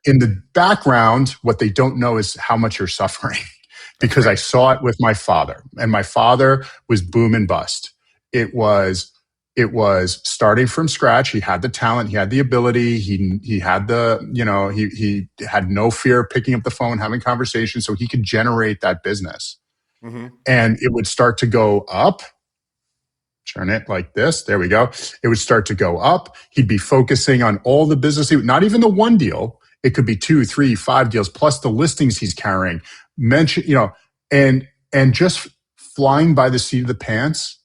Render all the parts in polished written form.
in the background, what they don't know is how much you're suffering That's because I right. saw it with my father, and my father was boom and bust. It was it was starting from scratch. He had the talent, he had the ability, he had the, he had no fear of picking up the phone, having conversations, so he could generate that business. Hmm. And it would start to go up. Turn it like this. There we go. It would start to go up. He'd be focusing on all the business, not even the one deal. It could be two, three, five deals, plus the listings he's carrying. Mention, and just flying by the seat of the pants.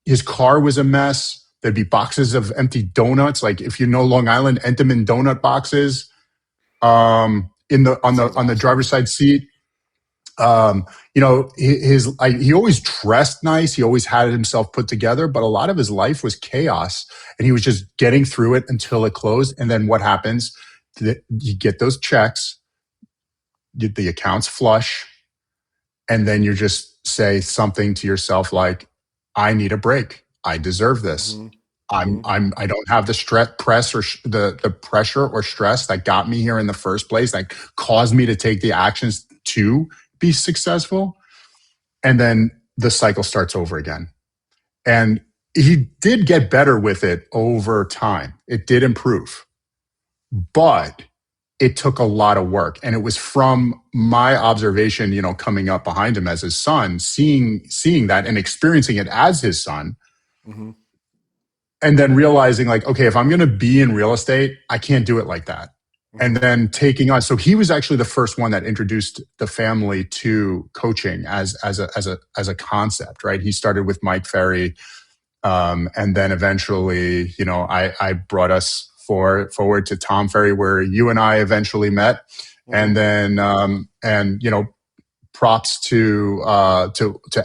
His car was a mess. There'd be boxes of empty donuts. Like if you know Long Island, Entenmann donut boxes, in the That sounds on the awesome. driver's side seat. He always dressed nice. He always had himself put together, but a lot of his life was chaos, and he was just getting through it until it closed. And then what happens? You get those checks, the accounts flush, and then you just say something to yourself like, "I need a break. I deserve this. Hmm. Hmm. I don't have the the pressure or stress that got me here in the first place, that caused me to take the actions to be successful." And then the cycle starts over again. And he did get better with it over time. It did improve, but it took a lot of work. And it was from my observation, coming up behind him as his son, seeing that and experiencing it as his son, Hmm. and then realizing like, okay, if I'm going to be in real estate, I can't do it like that. And Hmm. then taking on. So he was actually the first one that introduced the family to coaching as a concept, right? He started with Mike Ferry, and then eventually, I brought us forward to Tom Ferry, where you and I eventually met, Hmm. and then props to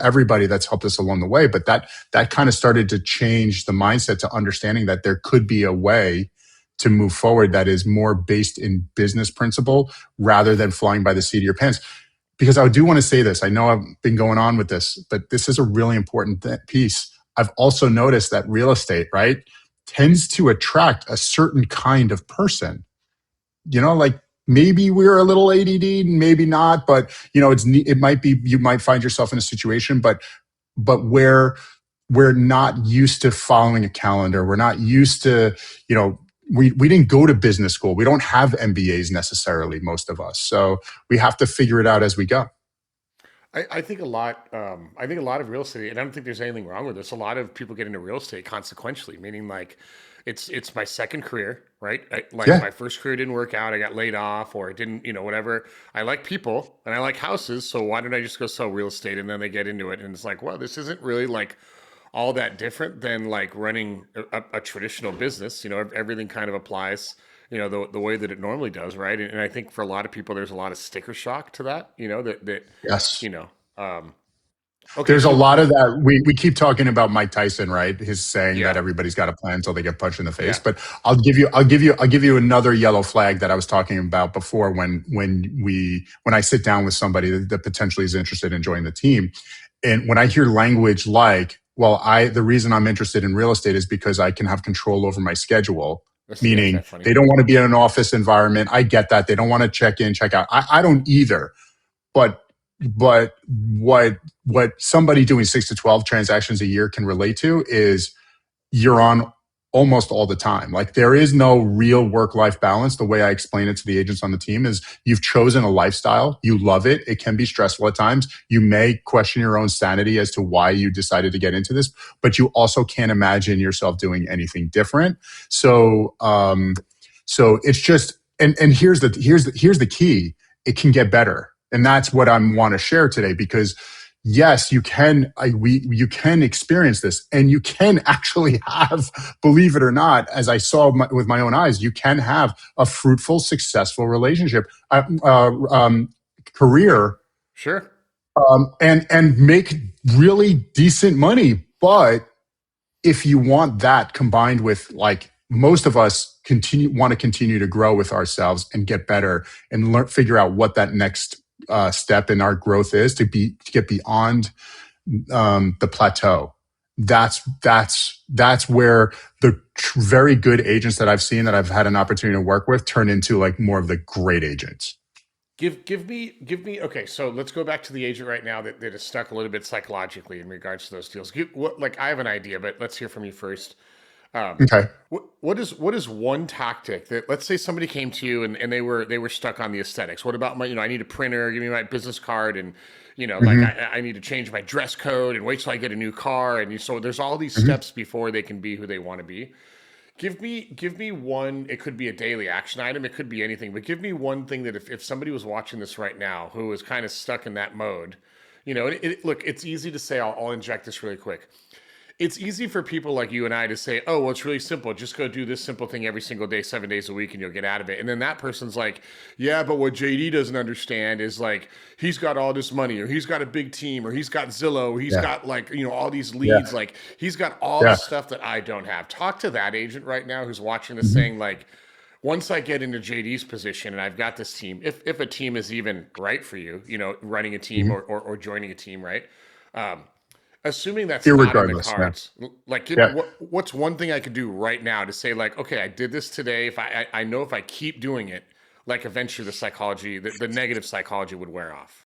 everybody that's helped us along the way. But that kind of started to change the mindset to understanding that there could be a way to move forward that is more based in business principle rather than flying by the seat of your pants. Because I do want to say this. I know I've been going on with this, but this is a really important piece. I've also noticed that real estate, right, tends to attract a certain kind of person. Like maybe we're a little ADD, maybe not, but it might be, you might find yourself in a situation, but where we're not used to following a calendar. We're not used to, we didn't go to business school. We don't have MBAs necessarily, most of us. So we have to figure it out as we go. I think a lot. I think a lot of real estate, and I don't think there's anything wrong with this. A lot of people get into real estate consequentially, meaning like it's my second career, right? Like Yeah. my first career didn't work out. I got laid off, or it didn't, whatever. I like people and I like houses, so why don't I just go sell real estate? And then they get into it, and it's like, well, this isn't really like all that different than like running a traditional business. Everything kind of applies, the way that it normally does, right? And I think for a lot of people, there's a lot of sticker shock to that, you Yes. know, um, okay, There's a so lot of that. We keep talking about Mike Tyson, right? His saying that yeah, everybody's got a plan until they get punched in the face. yeah, But I'll give you another yellow flag that I was talking about before when I sit down with somebody that potentially is interested in joining the team. And when I hear language like, well, the reason I'm interested in real estate is because I can have control over my schedule, isn't meaning that funny? they don't want to be in an office environment. I get that. They don't want to check in, check out. I don't either. But what somebody doing 6 to 12 transactions a year can relate to is you're on almost all the time. Like there is no real work-life balance. The way I explain it to the agents on the team is you've chosen a lifestyle. You love it. It can be stressful at times. You may question your own sanity as to why you decided to get into this, but you also can't imagine yourself doing anything different. So it's just, and here's the key. It can get better. And that's what I want to share today, because yes, you can experience this, and you can actually have, believe it or not, as I saw with my own eyes, you can have a fruitful, successful relationship, Yeah, career, sure. and make really decent money. But if you want that combined with, like, most of us want to continue to grow with ourselves and get better and figure out what that next step in our growth is to get beyond the plateau. that's where the very good agents that I've seen that I've had an opportunity to work with turn into like more of the great agents. Give me okay, so let's go back to the agent right now that is stuck a little bit psychologically in regards to those deals. Like I have an idea, but let's hear from you first. Um, Okay. what is one tactic that, let's say somebody came to you and they were stuck on the aesthetics. What about my, I need a printer, give me my business card, and like Hmm. I need to change my dress code and wait till I get a new car, and so there's all these Hmm. steps before they can be who they want to be. Give me one. It could be a daily action item. It could be anything. But give me one thing that if somebody was watching this right now who was kind of stuck in that mode, look, it's easy to say. I'll inject this really quick. It's easy for people like you and I to say, oh, well, it's really simple. Just go do this simple thing every single day, 7 days a week, and you'll get out of it. And then that person's like, yeah, but what JD doesn't understand is like, he's got all this money, or he's got a big team, or he's got Zillow, or he's Yeah. got like, all these Yeah. leads. Like, he's got all the Yeah. stuff that I don't have. Talk to that agent right now who's watching this Hmm. saying, like, once I get into JD's position and I've got this team, if a team is even right for you, running a team Hmm. or joining a team, right? Um, Assuming that's not in the Irregardless. Yeah. cards, like, Yeah. what's one thing I could do right now to say, like, okay, I did this today. If I know if I keep doing it, like eventually the psychology, the negative psychology would wear off.